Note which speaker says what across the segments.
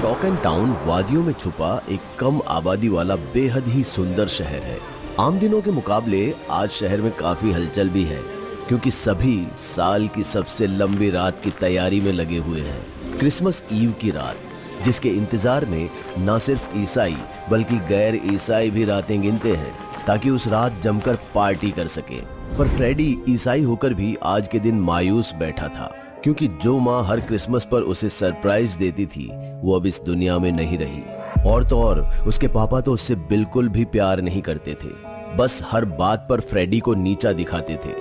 Speaker 1: Talk and town वादियों में छुपा एक कम आबादी वाला बेहद ही सुंदर शहर है। आम दिनों के मुकाबले आज शहर में काफी हलचल भी है, क्योंकि सभी साल की सबसे लंबी रात की तैयारी में लगे हुए हैं। क्रिसमस ईव की रात, जिसके इंतजार में न सिर्फ ईसाई बल्कि गैर ईसाई भी रातें गिनते हैं ताकि उस रात जमकर पार्टी कर सके। पर फ्रेडी ईसाई होकर भी आज के दिन मायूस बैठा था, क्योंकि जो माँ हर क्रिसमस पर उसे सरप्राइज देती थी वो अब इस दुनिया में नहीं रही। और तो और उसके पापा तो उससे बिल्कुल भी प्यार नहीं करते थे, बस हर बात पर फ्रेडी को नीचा दिखाते थे।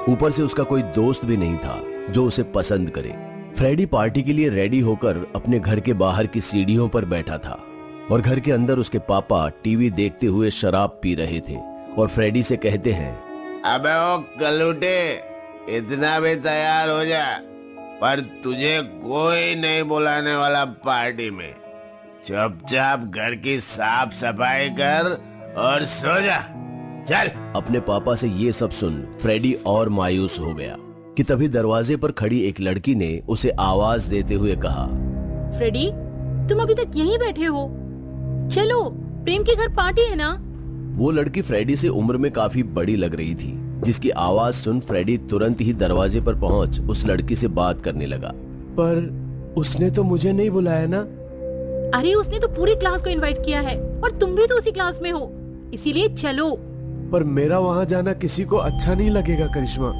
Speaker 1: ऊपर से उसका कोई दोस्त भी नहीं था जो उसे पसंद करे। फ्रेडी पार्टी के लिए रेडी होकर अपने घर के बाहर की सीढ़ियों पर बैठा था और घर के अंदर उसके पापा टीवी देखते हुए शराब पी रहे थे और फ्रेडी से कहते हैं,
Speaker 2: अबे ओ कलूटे, इतना भी तैयार हो जा, पर तुझे कोई नहीं बुलाने वाला पार्टी में। चुपचाप घर की साफ सफाई कर और सो जा, चल।
Speaker 1: अपने पापा से ये सब सुन फ्रेडी और मायूस हो गया कि तभी दरवाजे पर खड़ी एक लड़की ने उसे आवाज देते हुए कहा,
Speaker 3: फ्रेडी, तुम अभी तक यहीं बैठे हो? चलो, प्रेम के घर पार्टी है ना।
Speaker 1: वो लड़की फ्रेडी से उम्र में काफी बड़ी लग रही थी, जिसकी आवाज सुन फ्रेडी तुरंत ही दरवाजे पर पहुंच उस लड़की से बात करने लगा। पर उसने तो मुझे नहीं बुलाया ना।
Speaker 3: अरे उसने तो पूरी क्लास को इनवाइट किया है और तुम भी तो उसी क्लास में हो, इसीलिए चलो।
Speaker 4: पर मेरा वहाँ जाना किसी को अच्छा नहीं लगेगा करिश्मा।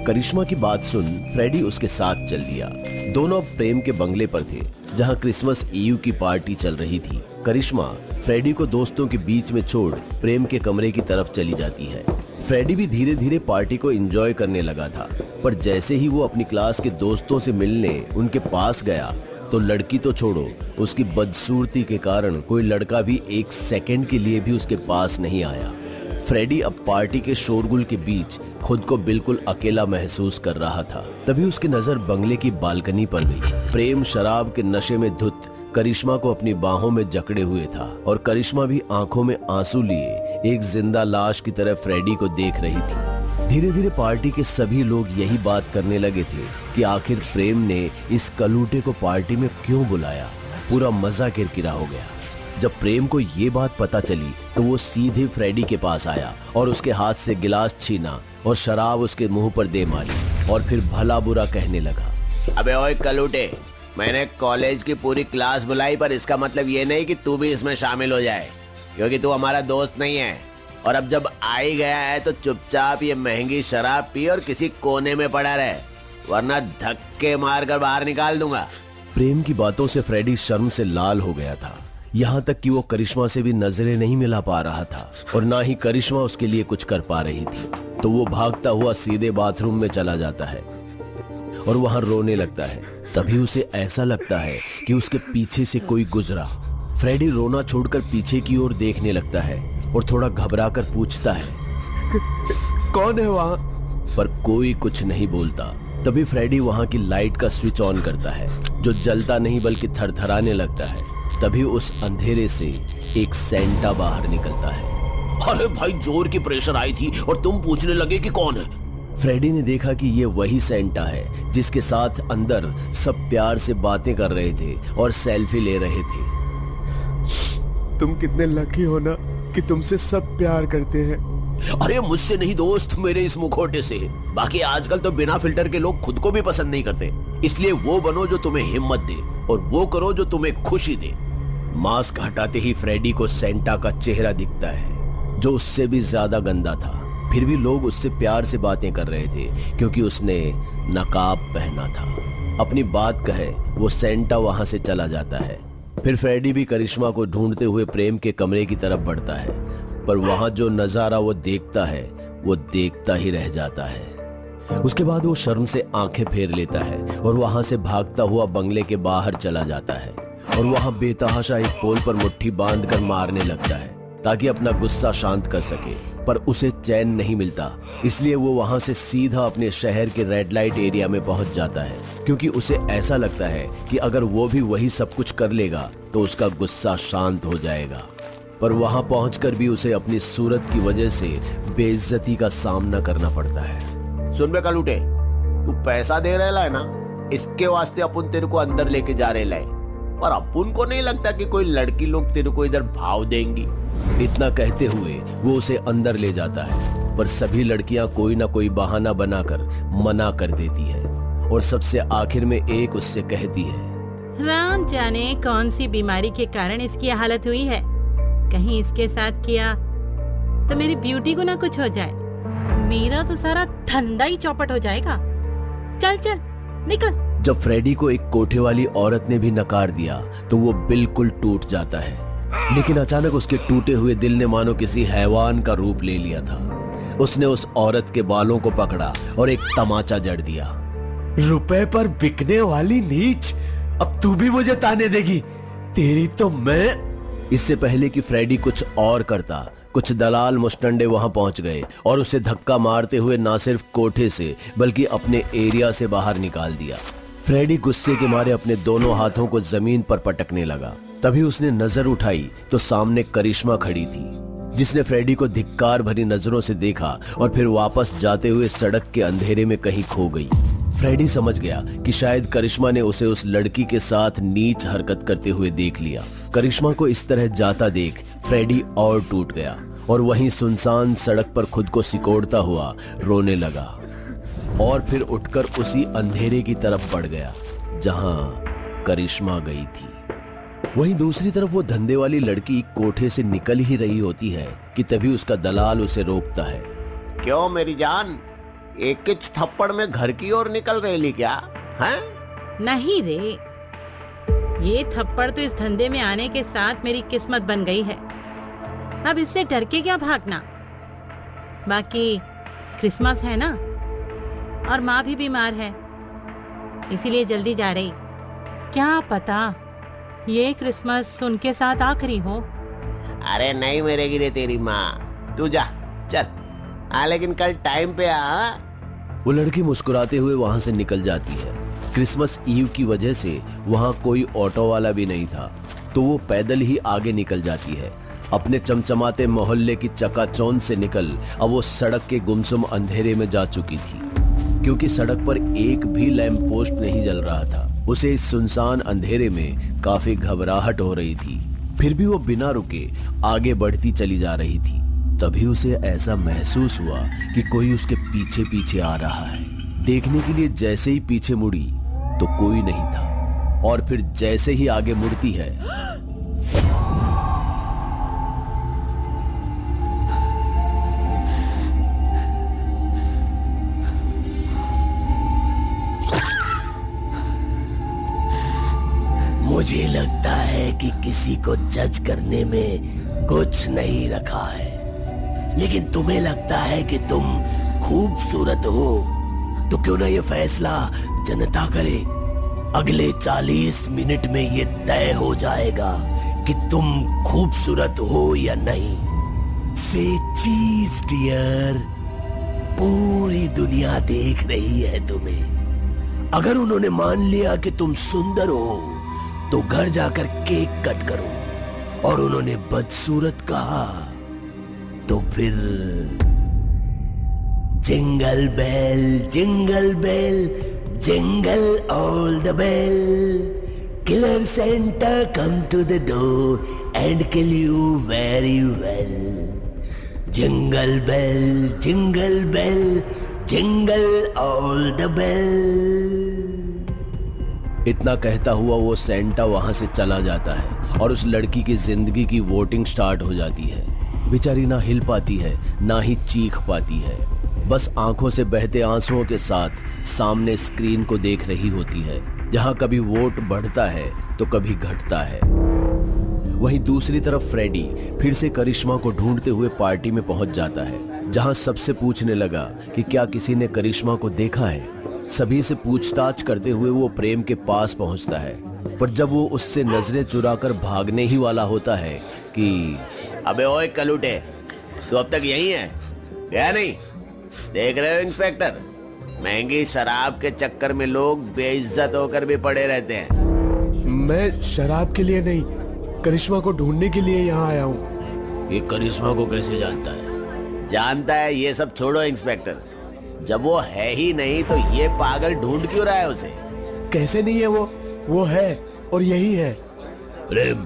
Speaker 1: करिश्मा की बात सुन फ्रेडी उसके साथ चल दिया। दोनों प्रेम के बंगले पर थे, जहां क्रिसमस ईव की पार्टी चल रही थी। करिश्मा फ्रेडी को दोस्तों के बीच में छोड़ प्रेम के कमरे की तरफ चली जाती है। फ्रेडी भी धीरे धीरे पार्टी को एंजॉय करने लगा था, पर जैसे ही वो अपनी क्लास के दोस्तों से मिलने उनके पास गया तो लड़की तो छोड़ो, उसकी बदसूरती के कारण कोई लड़का भी एक सेकंड के लिए भी उसके पास नहीं आया। फ्रेडी अब पार्टी के शोरगुल के बीच खुद को बिल्कुल अकेला महसूस कर रहा था। तभी उसकी नजर बंगले की बालकनी पर गई। प्रेम शराब के नशे में धुत करिश्मा को अपनी बाहों में जकड़े हुए था और करिश्मा भी आंखों में आंसू लिए एक जिंदा लाश की तरह फ्रेडी को देख रही थी। धीरे धीरे पार्टी के सभी लोग यही बात करने लगे थे कि आखिर प्रेम ने इस कलूटे को पार्टी में क्यों बुलाया। पूरा मजा किरकिरा हो गया। जब प्रेम को ये बात पता चली तो वो सीधे फ्रेडी के पास आया और उसके हाथ से गिलास छीना और शराब उसके मुंह पर दे मारी और फिर भला बुरा कहने लगा।
Speaker 2: अबे ओए कलूटे, मैंने कॉलेज की पूरी क्लास बुलाई, पर इसका मतलब ये नहीं कि तू भी इसमें शामिल हो जाए, क्योंकि तू हमारा दोस्त नहीं है। और अब जब आ ही गया है तो चुपचाप ये महंगी शराब पी और किसी कोने में पड़ा रहे, वरना धक्के मारकर बाहर निकाल दूंगा।
Speaker 1: प्रेम की बातों से फ्रेडी शर्म से लाल हो गया था, यहाँ तक कि वो करिश्मा से भी नजरें नहीं मिला पा रहा था और ना ही करिश्मा उसके लिए कुछ कर पा रही थी। तो वो भागता हुआ सीधे बाथरूम में चला जाता है और वहां रोने लगता है। तभी उसे ऐसा लगता है कि उसके पीछे से कोई गुजरा। फ्रेडी रोना छोड़कर पीछे की ओर देखने लगता है और थोड़ा घबराकर पूछता है,
Speaker 4: कौन है वहाँ?
Speaker 1: पर कोई कुछ नहीं बोलता। तभी फ्रेडी वहां की लाइट का स्विच ऑन करता है, जो जलता नहीं बल्कि थरथराने लगता है। तभी उस अंधेरे से एक सेंटा बाहर निकलता है।
Speaker 2: अरे भाई, जोर की प्रेशर आई थी और तुम पूछने लगे कि कौन है।
Speaker 1: फ्रेडी ने देखा कि ये वही सेंटा है जिसके साथ अंदर सब प्यार से बातें कर रहे थे और सेल्फी ले रहे थे।
Speaker 4: तुम कितने लकी हो ना कि तुमसे सब प्यार करते हैं।
Speaker 2: अरे मुझसे नहीं दोस्त, मेरे इस मुखौटे से। बाकी आजकल तो बिना फिल्टर के लोग खुद को भी पसंद नहीं करते, इसलिए वो बनो जो तुम्हें हिम्मत दे और वो करो जो तुम्हें खुशी दे।
Speaker 1: मास्क हटाते ही फ्रेडी को सेंटा का चेहरा दिखता है, जो उससे भी ज्यादा गंदा था। फिर भी लोग उससे प्यार से बातें कर रहे थे, क्योंकि उसने नकाब पहना था। अपनी बात कहे वो सेंटा वहां से चला जाता है। फिर फ्रेडी भी करिश्मा को ढूंढते हुए प्रेम के कमरे की तरफ बढ़ता है, पर वहां जो नजारा वो देखता है वो देखता ही रह जाता है। उसके बाद वो शर्म से आंखें फेर लेता है और वहां से भागता हुआ बंगले के बाहर चला जाता है और वहां बेतहाशा एक पोल पर मुट्ठी बांधकर मारने लगता है ताकि अपना गुस्सा शांत कर सके। पर उसे चैन नहीं मिलता, इसलिए वो वहां से सीधा अपने शहर के रेड लाइट एरिया में पहुंच जाता है, क्योंकि उसे ऐसा लगता है कि अगर वो भी वही सब कुछ कर लेगा तो उसका गुस्सा शांत हो जाएगा। पर वहां पहुंचकर भी उसे अपनी सूरत की वजह से बेइज्जती का सामना करना पड़ता है।
Speaker 2: सुन बे कलूटे, तू पैसा दे रहे है ना, इसके वास्ते अपन तेरे को अंदर लेके जा रहे लाए। पर अपुन को नहीं लगता कि कोई लड़की लोग तेरे को इधर भाव देंगी।
Speaker 1: इतना कहते हुए वो उसे अंदर ले जाता है, पर सभी लड़कियां कोई ना कोई बहाना बनाकर मना कर देती है और सबसे आखिर में एक उससे कहती है,
Speaker 3: राम जाने कौन सी बीमारी के कारण इसकी हालत हुई है। कहीं इसके साथ किया तो मेरी ब्यूटी को ना कुछ हो जाए, मेरा तो सारा धंधा ही चौपट हो जाएगा। चल चल निकल।
Speaker 1: जब फ्रेडी को एक कोठे वाली औरत ने भी नकार दिया तो वो बिल्कुल टूट जाता है, लेकिन अचानक उसके टूटे हुए दिल ने मानो किसी हैवान का रूप ले लिया था। उसने उस औरत के बालों को पकड़ा और एक तमाचा जड़ दिया।
Speaker 4: रुपए पर बिकने वाली नीच, अब तू भी मुझे ताने देगी? तेरी तो मैं।
Speaker 1: इससे पहले कि फ्रेडी कुछ और करता, कुछ दलाल मुस्टंडे वहां पहुंच गए और उसे धक्का मारते हुए ना सिर्फ कोठे से बल्कि अपने एरिया से बाहर निकाल दिया। फ्रेडी गुस्से के मारे अपने दोनों हाथों को जमीन पर पटकने लगा। तभी उसने नजर उठाई तो सामने करिश्मा खड़ी थी, जिसने फ्रेडी को धिक्कार भरी नजरों से देखा और फिर वापस जाते हुए सड़क के अंधेरे में कहीं खो गई। फ्रेडी समझ गया कि शायद करिश्मा ने उसे उस लड़की के साथ नीच हरकत करते हुए देख लिया। करिश्मा को इस तरह जाता देख फ्रेडी और टूट गया और वहीं सुनसान सड़क पर खुद को सिकोड़ता हुआ रोने लगा और फिर उठकर उसी अंधेरे की तरफ बढ़ गया जहां करिश्मा गई थी। वहीं दूसरी तरफ वो धंधे वाली लड़की कोठे से निकल ही रही होती है कि तभी उसका दलाल उसे रोकता है।
Speaker 2: क्यों मेरी जान, एक किच थप्पड़ में घर की ओर निकल रही क्या हैं?
Speaker 3: नहीं रे, ये थप्पड़ तो इस धंधे में आने के साथ मेरी किस्मत बन गई है। अब इससे डर के क्या भागना। बाकी क्रिसमस है ना, और माँ भी बीमार है, इसीलिए जल्दी जा रही। क्या पता ये क्रिसमस उनके साथ आखिरी हो।
Speaker 2: अरे नहीं मेरे गिरे तेरी माँ, तू जा चल। हाँ लेकिन कल टाइम पे आ।
Speaker 1: वो लड़की मुस्कुराते हुए वहां से निकल जाती है। क्रिसमस ईव की वजह से वहां कोई ऑटो वाला भी नहीं था, तो वो पैदल ही आगे निकल जाती है। अपने चमचमाते मोहल्ले की चकाचौंध से निकल अब वो सड़क के गुमसुम अंधेरे में जा चुकी थी, क्योंकि सड़क पर एक भी लैंप पोस्ट नहीं जल रहा था। उसे इस सुनसान अंधेरे में काफी घबराहट हो रही थी, फिर भी वो बिना रुके आगे बढ़ती चली जा रही थी। तभी उसे ऐसा महसूस हुआ कि कोई उसके पीछे पीछे आ रहा है। देखने के लिए जैसे ही पीछे मुड़ी तो कोई नहीं था, और फिर जैसे ही आगे मुड़ती है
Speaker 2: मुझे लगता है कि किसी को जज करने में कुछ नहीं रखा है, लेकिन तुम्हें लगता है कि तुम खूबसूरत हो, तो क्यों ना ये फैसला जनता करे। अगले 40 मिनट में ये तय हो जाएगा कि तुम खूबसूरत हो या नहीं। से चीज डियर, पूरी दुनिया देख रही है तुम्हें। अगर उन्होंने मान लिया कि तुम सुंदर हो तो घर जाकर केक कट करो, और उन्होंने बदसूरत कहा तो फिर jingle bell jingle bell jingle all the bell, killer Santa come to the door and kill you very well. Jingle bell jingle all the bell.
Speaker 1: इतना कहता हुआ वो सेंटा वहां से चला जाता है और उस लड़की की जिंदगी की वोटिंग स्टार्ट हो जाती है। बेचारी ना हिल पाती है ना ही चीख पाती है, बस आंखों से बहते आंसुओं के साथ सामने स्क्रीन को देख रही होती है, जहां कभी वोट बढ़ता है तो कभी घटता है। वहीं दूसरी तरफ फ्रेडी फिर से करिश्मा को ढूंढते हुए पार्टी में पहुंच जाता है, जहां सबसे पूछने लगा कि क्या किसी ने करिश्मा को देखा है। सभी से पूछताछ करते हुए वो प्रेम के पास पहुंचता है, पर जब वो उससे नजरें चुराकर भागने ही वाला होता है कि
Speaker 2: अबे ओए कलूटे, तू अब तक यही है क्या? नहीं देख रहे हो इंस्पेक्टर, महंगी शराब के चक्कर में लोग बेइज्जत होकर भी पड़े रहते हैं।
Speaker 4: मैं शराब के लिए नहीं, करिश्मा को ढूंढने के लिए यहाँ आया हूँ।
Speaker 1: ये करिश्मा को कैसे जानता है?
Speaker 2: जानता है ये सब छोड़ो इंस्पेक्टर, जब वो है ही नहीं तो ये पागल ढूंढ क्यों रहा है उसे?
Speaker 4: कैसे नहीं है वो है और यही है।
Speaker 1: प्रेम